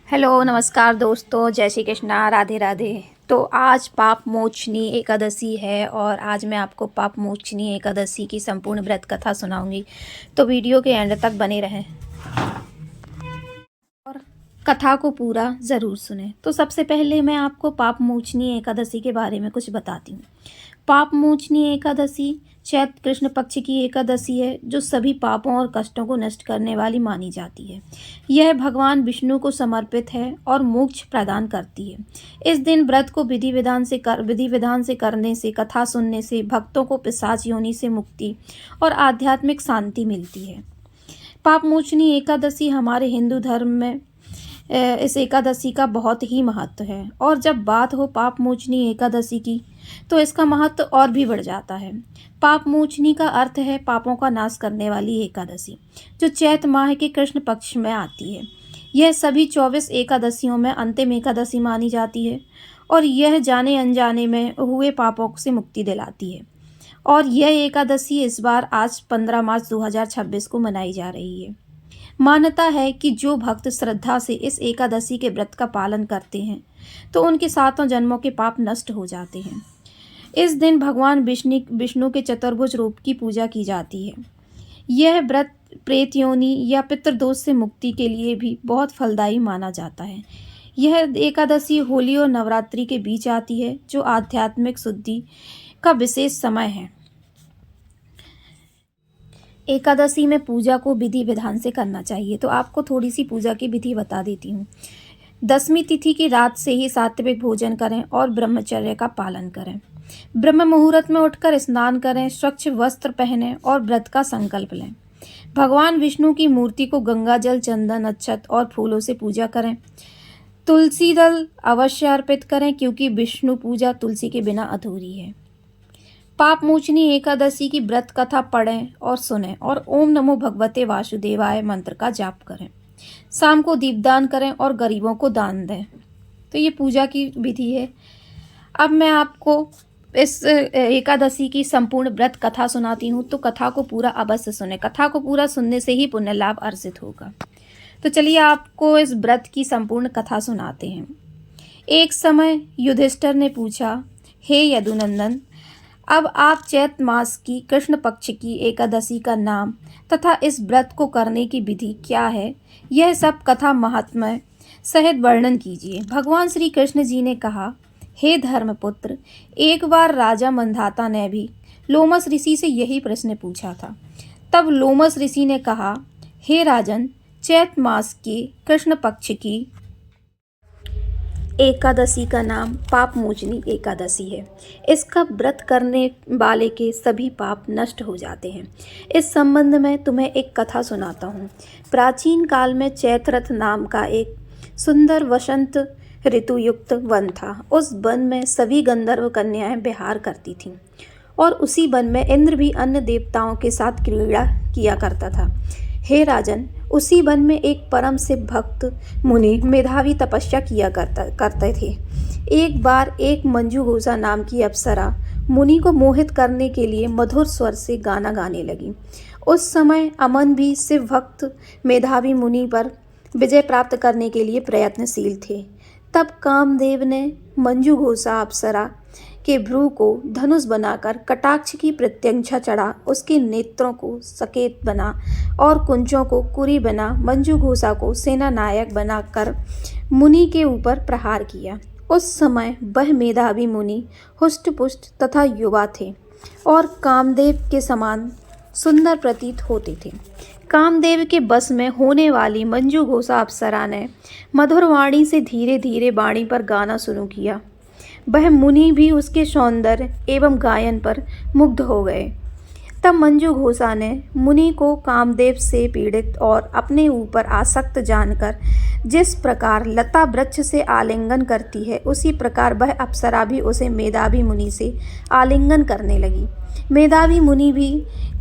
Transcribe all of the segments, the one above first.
Hello नमस्कार दोस्तों, जय श्री कृष्णा, राधे राधे। तो आज पाप मोचनी एकादशी है और आज मैं आपको पाप मोचनी एकादशी की संपूर्ण व्रत कथा सुनाऊंगी। तो वीडियो के एंड तक बने रहें और कथा को पूरा ज़रूर सुनें। तो सबसे पहले मैं आपको पाप मोचनी एकादशी के बारे में कुछ बताती हूँ। पाप मोचनी एकादशी चैत्र कृष्ण पक्ष की एकादशी है, जो सभी पापों और कष्टों को नष्ट करने वाली मानी जाती है। यह भगवान विष्णु को समर्पित है और मोक्ष प्रदान करती है। इस दिन व्रत को विधि विधान से करने से, कथा सुनने से भक्तों को पिशाच योनि से मुक्ति और आध्यात्मिक शांति मिलती है। पाप मोचनी एकादशी हमारे हिंदू धर्म में इस एकादशी का बहुत ही महत्व है, और जब बात हो पाप मोचनी एकादशी की तो इसका महत्व और भी बढ़ जाता है। पाप मोचनी का अर्थ है पापों का नाश करने वाली एकादशी, जो चैत्र माह के कृष्ण पक्ष में आती है। यह सभी 24 एकादशियों में अंतिम एकादशी मानी जाती है और यह जाने अनजाने में हुए पापों से मुक्ति दिलाती है। और यह एकादशी इस बार आज 15 मार्च 2026 को मनाई जा रही है। मान्यता है कि जो भक्त श्रद्धा से इस एकादशी के व्रत का पालन करते हैं तो उनके 7 जन्मों के पाप नष्ट हो जाते हैं। इस दिन भगवान विष्णु के चतुर्भुज रूप की पूजा की जाती है। यह व्रत प्रेत योनि या पितृदोष से मुक्ति के लिए भी बहुत फलदायी माना जाता है। यह एकादशी होली और नवरात्रि के बीच आती है, जो आध्यात्मिक शुद्धि का विशेष समय है। एकादशी में पूजा को विधि विधान से करना चाहिए, तो आपको थोड़ी सी पूजा की विधि बता देती हूँ। दशमी तिथि की रात से ही सात्विक भोजन करें और ब्रह्मचर्य का पालन करें। ब्रह्म मुहूर्त में उठकर स्नान करें, स्वच्छ वस्त्र पहनें और व्रत का संकल्प लें। भगवान विष्णु की मूर्ति को गंगा जल, चंदन, अक्षत और फूलों से पूजा करें। तुलसी दल अवश्य अर्पित करें, क्योंकि विष्णु पूजा तुलसी के बिना अधूरी है। पाप मोचनी एकादशी की व्रत कथा पढ़ें और सुनें और ओम नमो भगवते वासुदेवाय मंत्र का जाप करें। शाम को दीपदान करें और गरीबों को दान दें। तो ये पूजा की विधि है। अब मैं आपको इस एकादशी की संपूर्ण व्रत कथा सुनाती हूँ, तो कथा को पूरा अवश्य सुने। कथा को पूरा सुनने से ही पुण्य लाभ अर्जित होगा। तो चलिए आपको इस व्रत की संपूर्ण कथा सुनाते हैं। एक समय युधिष्ठिर ने पूछा, हे यदुनंदन, अब आप चैत्र मास की कृष्ण पक्ष की एकादशी का नाम तथा इस व्रत को करने की विधि क्या है, यह सब कथा महात्म्य सहित वर्णन कीजिए। भगवान श्री कृष्ण जी ने कहा, हे धर्मपुत्र, एक बार राजा मंधाता ने भी लोमस ऋषि से यही प्रश्न पूछा था। तब लोमस ऋषि ने कहा, हे राजन, चैत्र मास के कृष्ण पक्ष की एकादशी का नाम पाप मोचनी एकादशी है। इसका व्रत करने वाले के सभी पाप नष्ट हो जाते हैं। इस संबंध में तुम्हें एक कथा सुनाता हूँ। प्राचीन काल में चैत्ररथ नाम का एक सुंदर वसंत ऋतु युक्त वन था। उस वन में सभी गंधर्व कन्याएं विहार करती थीं और उसी वन में इंद्र भी अन्य देवताओं के साथ क्रीड़ा किया करता था। हे राजन, उसी वन में एक परम से भक्त मुनि मेधावी तपस्या किया करते थे। एक बार एक मंजू घोषा नाम की अप्सरा मुनि को मोहित करने के लिए मधुर स्वर से गाना गाने लगी। उस समय अमन भी शिव भक्त मेधावी मुनि पर विजय प्राप्त करने के लिए प्रयत्नशील थे। तब कामदेव ने मंजू घोषा अप्सरा के भ्रू को धनुष बनाकर कटाक्ष की प्रत्यंचा चढ़ा, उसके नेत्रों को सकेत बना और कुंचों को कुरी बना मंजू घोषा को सेना नायक बनाकर मुनि के ऊपर प्रहार किया। उस समय वह मेधावी मुनि हुष्ट पुष्ट तथा युवा थे और कामदेव के समान सुंदर प्रतीत होते थे। कामदेव के बस में होने वाली मंजू घोषा अप्सरा ने मधुर वाणी से धीरे धीरे वाणी पर गाना शुरू किया। वह मुनि भी उसके सौंदर्य एवं गायन पर मुग्ध हो गए। तब मंजू घोषा ने मुनि को कामदेव से पीड़ित और अपने ऊपर आसक्त जानकर जिस प्रकार लता वृक्ष से आलिंगन करती है, उसी प्रकार वह अप्सरा भी उसे मेधावी मुनि से आलिंगन करने लगी। मेधावी मुनि भी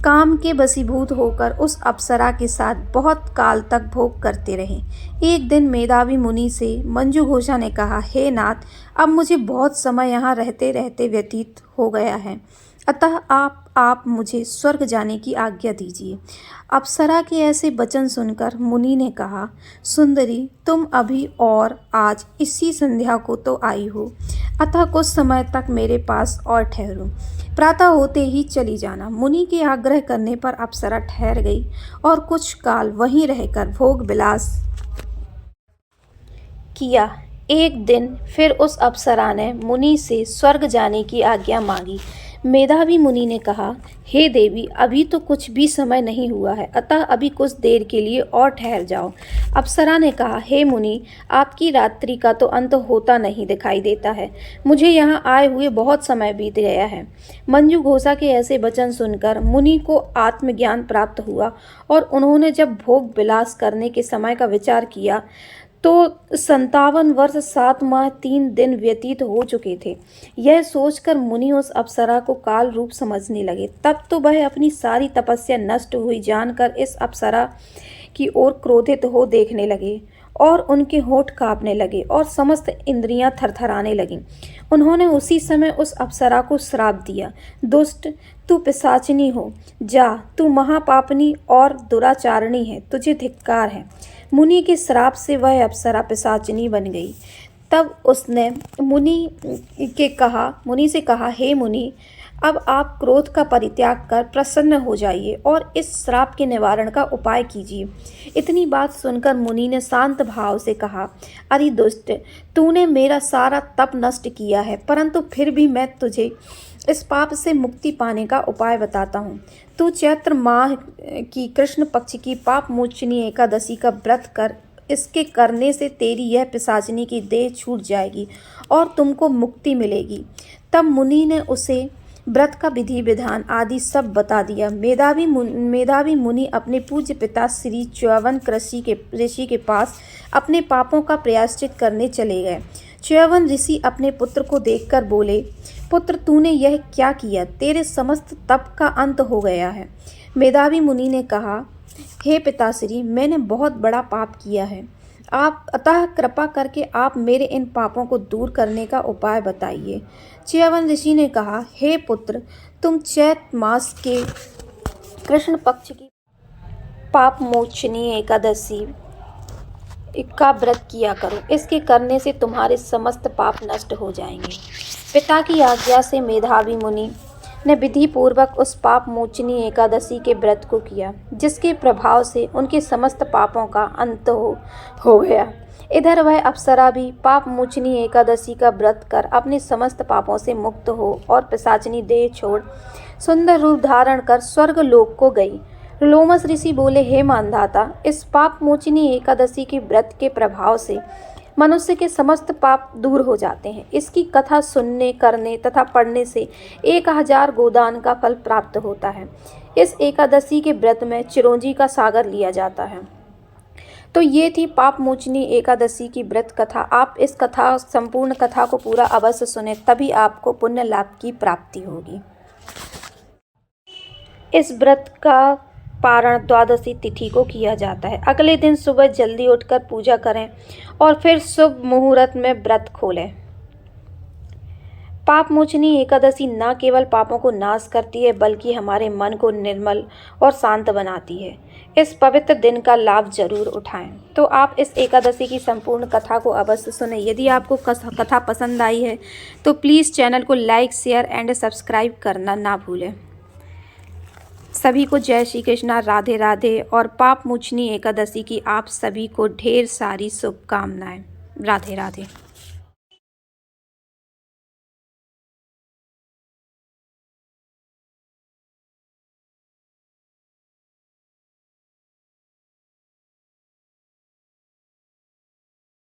काम के वशीभूत होकर उस अप्सरा के साथ बहुत काल तक भोग करते रहे। एक दिन मेधावी मुनि से मंजू घोषा ने कहा, हे नाथ, अब मुझे बहुत समय यहाँ रहते रहते व्यतीत हो गया है। अतः आप मुझे स्वर्ग जाने की आज्ञा दीजिए। अप्सरा के ऐसे वचन सुनकर मुनि ने कहा, सुंदरी, तुम अभी और आज इसी संध्या को तो आई हो, अतः कुछ समय तक मेरे पास और ठहरो। प्रातः होते ही चली जाना। मुनि के आग्रह करने पर अप्सरा ठहर गई और कुछ काल वहीं रहकर भोग विलास किया। एक दिन फिर उस अप्सरा ने मुनि से स्वर्ग जाने की आज्ञा मांगी। मेधावी मुनि ने कहा, हे देवी, अभी तो कुछ भी समय नहीं हुआ है, अतः अभी कुछ देर के लिए और ठहर जाओ। अप्सरा ने कहा, हे मुनि, आपकी रात्रि का तो अंत होता नहीं दिखाई देता है। मुझे यहाँ आए हुए बहुत समय बीत गया है। मंजू घोषा के ऐसे वचन सुनकर मुनि को आत्मज्ञान प्राप्त हुआ और उन्होंने जब भोग विलास करने के समय का विचार किया तो 57 वर्ष 7 माह 3 दिन व्यतीत हो चुके थे। यह सोचकर मुनि उस अप्सरा को काल रूप समझने लगे। तब तो वह अपनी सारी तपस्या नष्ट हुई जानकर इस अप्सरा की ओर क्रोधित हो देखने लगे और उनके होंठ कांपने लगे और समस्त इंद्रियां थरथराने लगीं। उन्होंने उसी समय उस अप्सरा को श्राप दिया, दुष्ट, तू पिशाचिनी हो, जा, तू महापापनी और दुराचारणी है, तुझे धिक्कार है। मुनि के श्राप से वह अप्सरा पिशाचिनी बन गई। तब उसने मुनि से कहा, हे मुनि, अब आप क्रोध का परित्याग कर प्रसन्न हो जाइए और इस श्राप के निवारण का उपाय कीजिए। इतनी बात सुनकर मुनि ने शांत भाव से कहा, अरे दुष्ट, तूने मेरा सारा तप नष्ट किया है, परंतु फिर भी मैं तुझे इस पाप से मुक्ति पाने का उपाय बताता हूँ। तू चैत्र माह की कृष्ण पक्ष की पाप मोचनी एकादशी का व्रत कर। इसके करने से तेरी यह पिशाचिनी की देह छूट जाएगी और तुमको मुक्ति मिलेगी। तब मुनि ने उसे व्रत का विधि विधान आदि सब बता दिया। मेधावी मुनि अपने पूज्य पिता श्री च्यवन ऋषि के पास अपने पापों का प्रायश्चित करने चले गए। च्यवन ऋषि अपने पुत्र को देखकर बोले, पुत्र, तूने यह क्या किया? तेरे समस्त तप का अंत हो गया है। मेधावी मुनि ने कहा, हे पिताश्री, मैंने बहुत बड़ा पाप किया है। आप अतः कृपा करके आप मेरे इन पापों को दूर करने का उपाय बताइए। च्यवन ऋषि ने कहा, हे पुत्र, तुम चैत्र मास के कृष्ण पक्ष की पाप मोचनी एकादशी का व्रत किया करो। इसके करने से तुम्हारे समस्त पाप नष्ट हो जाएंगे। पिता की आज्ञा से मेधावी मुनि ने विधि पूर्वक उस पाप मोचनी एकादशी के व्रत को किया, जिसके प्रभाव से उनके समस्त पापों का अंत हो गया। इधर वह अप्सरा भी पाप मोचनी एकादशी का व्रत कर अपने समस्त पापों से मुक्त हो और पिशाचिनी देह छोड़ सुंदर रूप धारण कर स्वर्ग लोक को गई। लोमस ऋषि बोले, हे मानधाता, इस पाप मोचनी एकादशी के व्रत के प्रभाव से मनुष्य के समस्त पाप दूर हो जाते हैं। इसकी कथा सुनने, करने तथा पढ़ने से 1000 गोदान का फल प्राप्त होता है। इस एकादशी के व्रत में चिरौंजी का सागर लिया जाता है। तो ये थी पाप मोचनी एकादशी की व्रत कथा। आप इस संपूर्ण कथा को पूरा अवश्य सुने, तभी आपको पुण्य लाभ की प्राप्ति होगी। इस व्रत का पारण द्वादशी तिथि को किया जाता है। अगले दिन सुबह जल्दी उठकर पूजा करें और फिर शुभ मुहूर्त में व्रत खोलें। पाप मोचनी एकादशी न केवल पापों को नाश करती है, बल्कि हमारे मन को निर्मल और शांत बनाती है। इस पवित्र दिन का लाभ जरूर उठाएं। तो आप इस एकादशी की संपूर्ण कथा को अवश्य सुने। यदि आपको कथा पसंद आई है तो प्लीज़ चैनल को लाइक, शेयर एंड सब्सक्राइब करना ना भूलें। सभी को जय श्री कृष्णा, राधे राधे और पाप मोचनी एकादशी की आप सभी को ढेर सारी शुभकामनाएं। राधे राधे।